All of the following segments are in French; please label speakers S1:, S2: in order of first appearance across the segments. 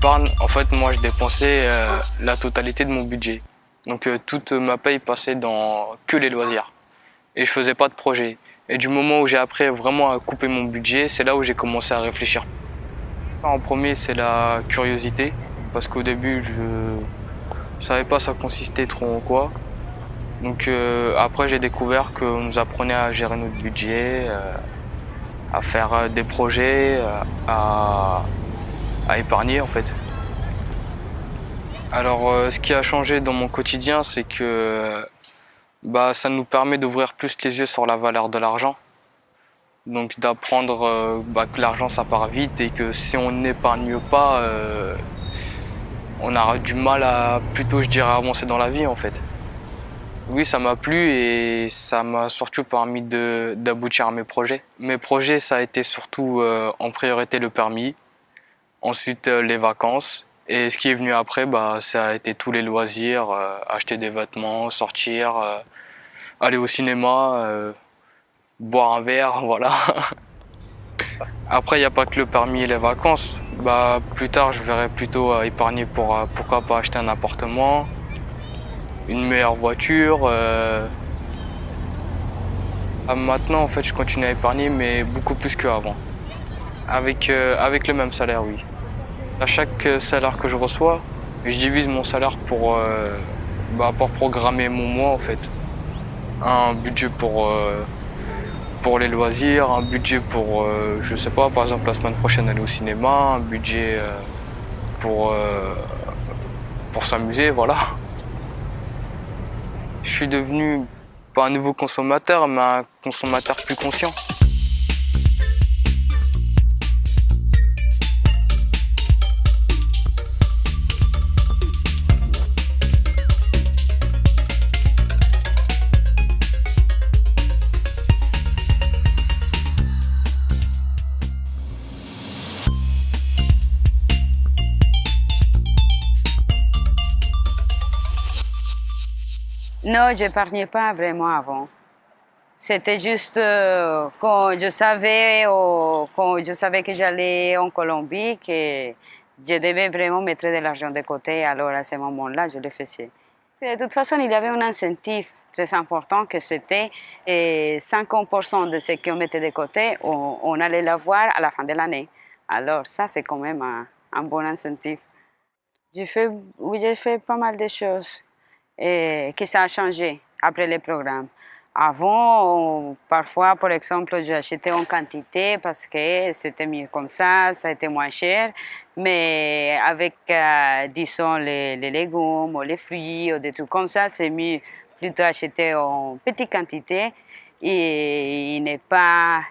S1: l'épargne, en fait, moi, je dépensais la totalité de mon budget. Donc, toute ma paye passait dans que les loisirs. Et je faisais pas de projet. Et du moment où j'ai appris vraiment à couper mon budget, c'est là où j'ai commencé à réfléchir. En premier, c'est la curiosité, parce qu'au début, je savais pas ça consistait trop en quoi. Donc après, j'ai découvert qu'on nous apprenait à gérer notre budget, à faire des projets, à épargner en fait. Alors, ce qui a changé dans mon quotidien, c'est que ça nous permet d'ouvrir plus les yeux sur la valeur de l'argent. Donc d'apprendre que l'argent ça part vite et que si on n'épargne pas, on aura du mal à plutôt je dirais avancer dans la vie en fait. Oui, ça m'a plu et ça m'a surtout permis d'aboutir à mes projets. Mes projets ça a été surtout en priorité le permis, ensuite les vacances et ce qui est venu après ça a été tous les loisirs, acheter des vêtements, sortir, aller au cinéma. Boire un verre, voilà. Après, il n'y a pas que le permis et les vacances. Plus tard, je verrai plutôt épargner pour pourquoi pas acheter un appartement, une meilleure voiture. Maintenant, en fait, je continue à épargner, mais beaucoup plus qu'avant. Avec le même salaire, oui. À chaque salaire que je reçois, je divise mon salaire pour programmer mon mois, en fait. Un budget pour les loisirs, un budget pour, je sais pas, par exemple la semaine prochaine aller au cinéma, un budget pour s'amuser, voilà. Je suis devenu pas un nouveau consommateur, mais un consommateur plus conscient.
S2: Non, je n'épargnais pas vraiment avant. C'était juste quand je savais que j'allais en Colombie, que je devais vraiment mettre de l'argent de côté. Alors à ce moment-là, je le faisais. De toute façon, il y avait un incentive très important que c'était 50% de ce qu'on mettait de côté, on allait l'avoir à la fin de l'année. Alors ça, c'est quand même un bon incentive. J'ai fait pas mal de choses. Et que ça a changé après le programme. Avant, parfois, par exemple, j'achetais en quantité parce que c'était mieux comme ça a été moins cher. Mais avec, disons, les légumes ou les fruits ou des trucs comme ça, c'est mieux plutôt acheter en petite quantité et ne pas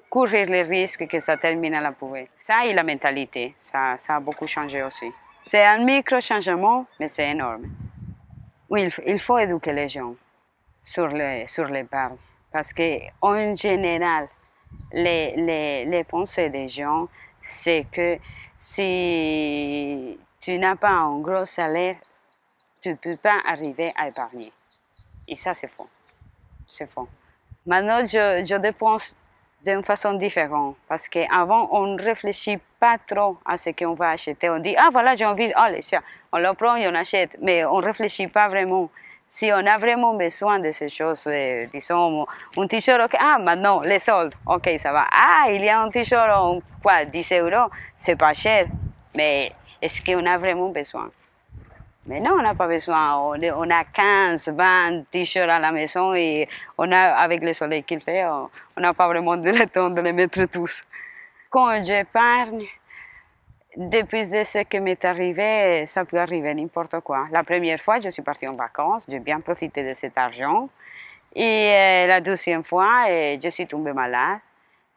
S2: courir le risque que ça termine à la poubelle. Ça et la mentalité, ça a beaucoup changé aussi. C'est un micro-changement, mais c'est énorme. Oui, il faut éduquer les gens sur l'épargne parce qu'en général, les pensées des gens, c'est que si tu n'as pas un gros salaire, tu ne peux pas arriver à épargner. Et ça, c'est faux. C'est faux. Maintenant, je dépense d'une façon différente parce qu'avant, on ne réfléchit pas trop à ce qu'on va acheter. On dit, ah voilà, j'ai envie, allez, on le prend et on achète. Mais on ne réfléchit pas vraiment. Si on a vraiment besoin de ces choses, disons, un t-shirt, okay, maintenant, les soldes, ok, ça va. Il y a un t-shirt, 10 €, c'est pas cher. Mais est-ce qu'on a vraiment besoin? Mais non, on n'a pas besoin. On a 15, 20 t-shirts à la maison et avec le soleil qu'il fait, on n'a pas vraiment le temps de les mettre tous. Quand j'épargne, depuis ce qui m'est arrivé, ça peut arriver n'importe quoi. La première fois, je suis partie en vacances, j'ai bien profité de cet argent. Et la deuxième fois, je suis tombée malade.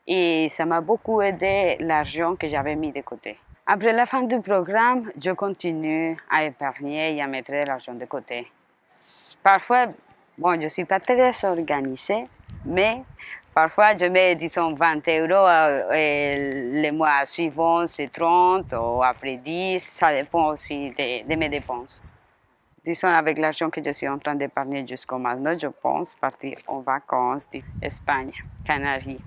S2: Et ça m'a beaucoup aidé l'argent que j'avais mis de côté. Après la fin du programme, je continue à épargner et à mettre de l'argent de côté. Parfois, je ne suis pas très organisée, mais parfois je mets, disons, 20 €, et le mois suivant c'est 30 ou après 10, ça dépend aussi de mes dépenses. Disons, avec l'argent que je suis en train d'épargner jusqu'au maintenant, je pense partir en vacances d'Espagne, Canaries.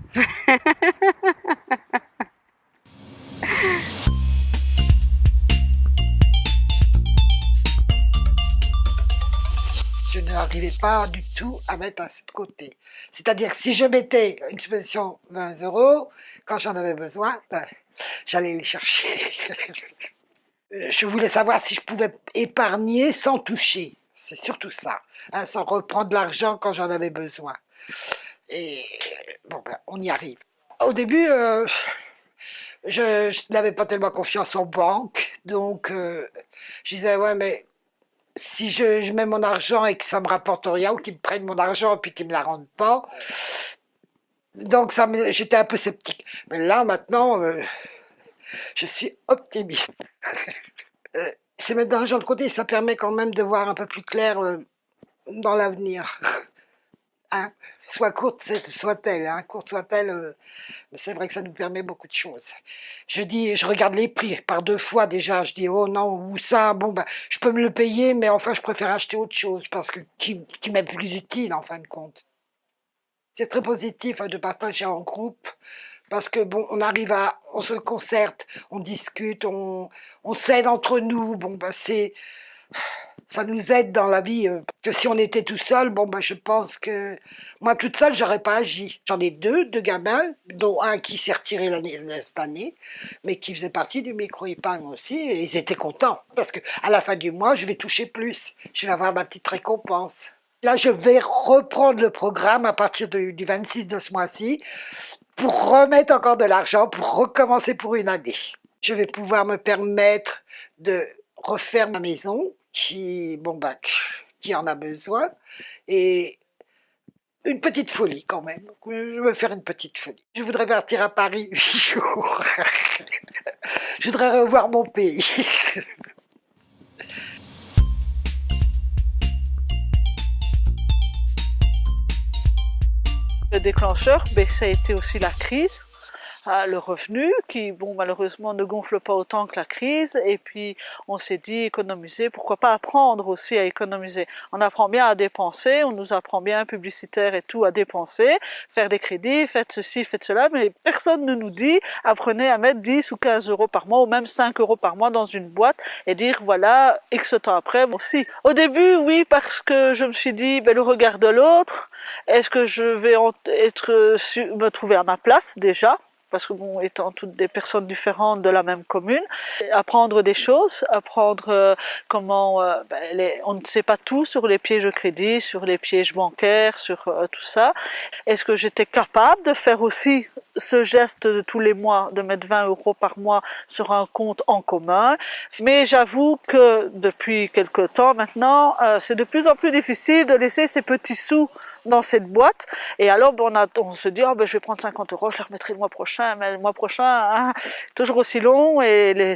S3: n'arrivais pas du tout à mettre un sou de côté. C'est-à-dire que si je mettais une subvention 20 €, quand j'en avais besoin, ben, j'allais les chercher. Je voulais savoir si je pouvais épargner sans toucher. C'est surtout ça, hein, sans reprendre l'argent quand j'en avais besoin. Et bon, ben, on y arrive. Au début, je n'avais pas tellement confiance en banque, donc je disais, ouais, mais si je mets mon argent et que ça me rapporte rien, ou qu'ils me prennent mon argent et puis qu'ils me la rendent pas, donc j'étais un peu sceptique. Mais là, maintenant, je suis optimiste. C'est mettre de l'argent de côté, ça permet quand même de voir un peu plus clair dans l'avenir. Hein, soit courte soit-elle, hein, courte soit-elle, c'est vrai que ça nous permet beaucoup de choses. Je regarde les prix par 2 fois déjà, je dis oh non, ou ça, bon ben, je peux me le payer, mais enfin je préfère acheter autre chose, parce que qui m'est plus utile en fin de compte. C'est très positif hein, de partager en groupe, parce que bon, on se concerte, on discute, on s'aide entre nous, bon ben ça nous aide dans la vie, que si on était tout seul, bon ben je pense que moi toute seule j'aurais pas agi. J'en ai deux gamins, dont un qui s'est retiré cette année, mais qui faisait partie du micro-épargne aussi, et ils étaient contents, parce que à la fin du mois je vais toucher plus, je vais avoir ma petite récompense. Là je vais reprendre le programme à partir du 26 de ce mois-ci, pour remettre encore de l'argent, pour recommencer pour une année. Je vais pouvoir me permettre de refaire ma maison, qui en a besoin, et une petite folie quand même. Je veux faire une petite folie. Je voudrais partir à Paris 8 jours. Je voudrais revoir mon pays.
S4: Le déclencheur, ça a été aussi la crise. Le revenu qui, bon, malheureusement ne gonfle pas autant que la crise, et puis on s'est dit économiser, pourquoi pas apprendre aussi à économiser. On apprend bien à dépenser, on nous apprend bien, publicitaire et tout, à dépenser, faire des crédits, faites ceci, faites cela, mais personne ne nous dit apprenez à mettre 10 ou 15 € par mois, ou même 5 € par mois dans une boîte, et dire voilà, X temps après, aussi. Au début, oui, parce que je me suis dit, le regard de l'autre, est-ce que je vais me trouver à ma place déjà, parce que bon, étant toutes des personnes différentes de la même commune, apprendre des choses, apprendre comment on ne sait pas tout sur les pièges de crédit, sur les pièges bancaires, sur tout ça. Est-ce que j'étais capable de faire aussi ce geste de tous les mois, de mettre 20 € par mois sur un compte en commun? Mais j'avoue que depuis quelque temps maintenant, c'est de plus en plus difficile de laisser ces petits sous dans cette boîte. Et alors on se dit, je vais prendre 50 €, je les remettrai le mois prochain. Mais le mois prochain, hein, toujours aussi long, et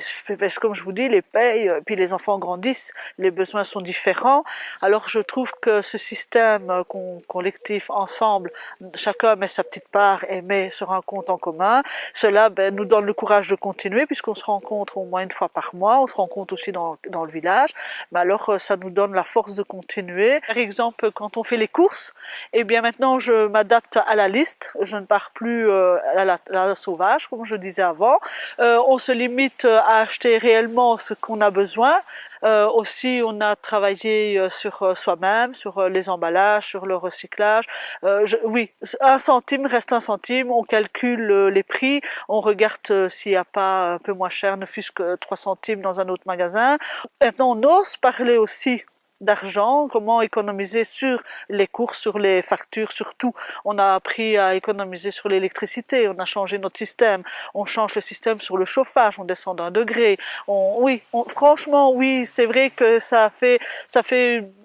S4: comme je vous dis, les payes, puis les enfants grandissent, les besoins sont différents. Alors je trouve que ce système collectif, ensemble, chacun met sa petite part et met sur un compte en commun, cela nous donne le courage de continuer, puisqu'on se rencontre au moins une fois par mois, on se rencontre aussi dans le village, mais alors ça nous donne la force de continuer. Par exemple, quand on fait les courses, eh bien maintenant je m'adapte à la liste, je ne pars plus à la sauvage, comme je disais avant. On se limite à acheter réellement ce qu'on a besoin. Aussi, on a travaillé sur soi-même, sur les emballages, sur le recyclage. Oui, 1 centime reste 1 centime, on calcule les prix, on regarde s'il n'y a pas un peu moins cher, ne fût-ce que 3 centimes dans un autre magasin. Maintenant, on ose parler aussi d'argent, comment économiser sur les courses, sur les factures, surtout. On a appris à économiser sur l'électricité, on a changé notre système, on change le système sur le chauffage, on descend d'1 degré. Franchement, oui, c'est vrai que ça fait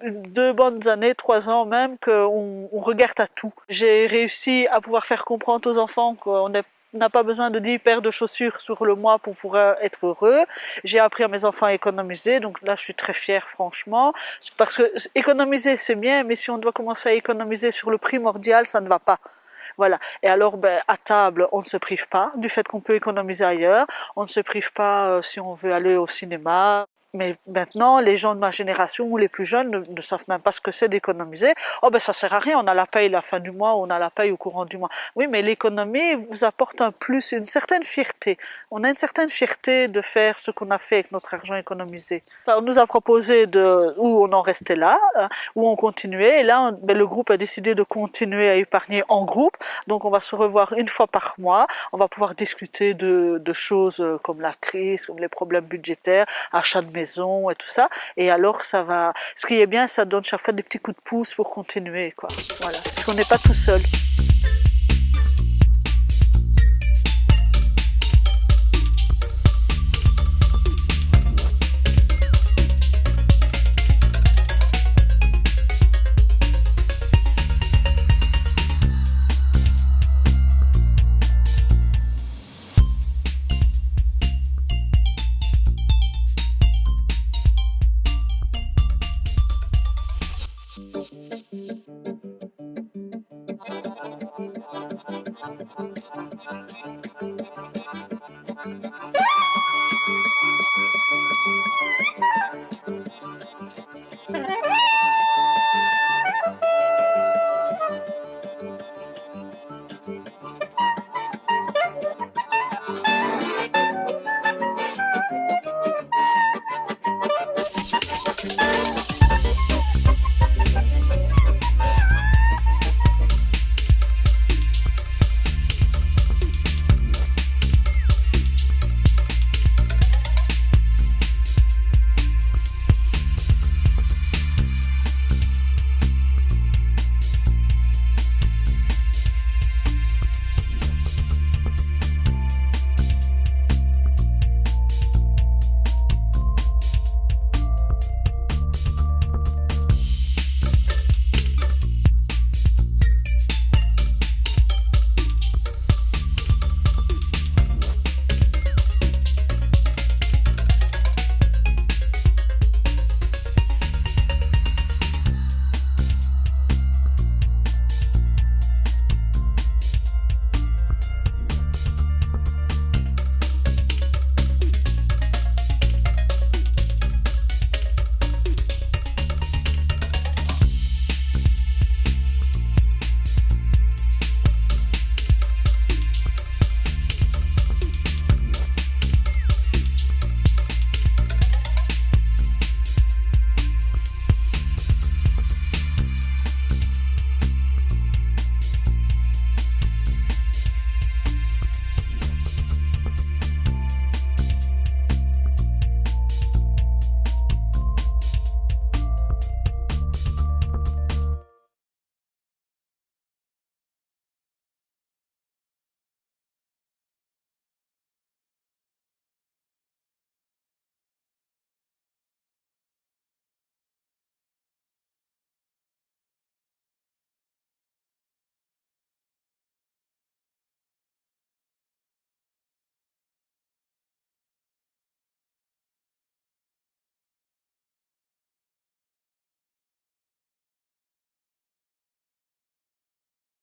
S4: 2 bonnes années, 3 ans même, qu'on regarde à tout. J'ai réussi à pouvoir faire comprendre aux enfants qu'on n'a pas besoin de 10 paires de chaussures sur le mois pour pouvoir être heureux. J'ai appris à mes enfants à économiser, donc là je suis très fière franchement, parce que économiser c'est bien, mais si on doit commencer à économiser sur le primordial, ça ne va pas. Voilà. Et alors, à table, on ne se prive pas du fait qu'on peut économiser ailleurs. On ne se prive pas si on veut aller au cinéma. Mais maintenant, les gens de ma génération ou les plus jeunes ne savent même pas ce que c'est d'économiser. Oh ben ça sert à rien, on a la paye la fin du mois, on a la paye au courant du mois. Oui, mais l'économie vous apporte un plus, une certaine fierté. On a une certaine fierté de faire ce qu'on a fait avec notre argent économisé. Enfin, on nous a proposé où on en restait là, où on continuait. Et là, le groupe a décidé de continuer à épargner en groupe. Donc on va se revoir une fois par mois. On va pouvoir discuter de choses comme la crise, comme les problèmes budgétaires, achat de maison et tout ça. Et alors ça va. Ce qui est bien, ça donne chaque fois des petits coups de pouce pour continuer, quoi. Voilà. Parce qu'on n'est pas tout seul.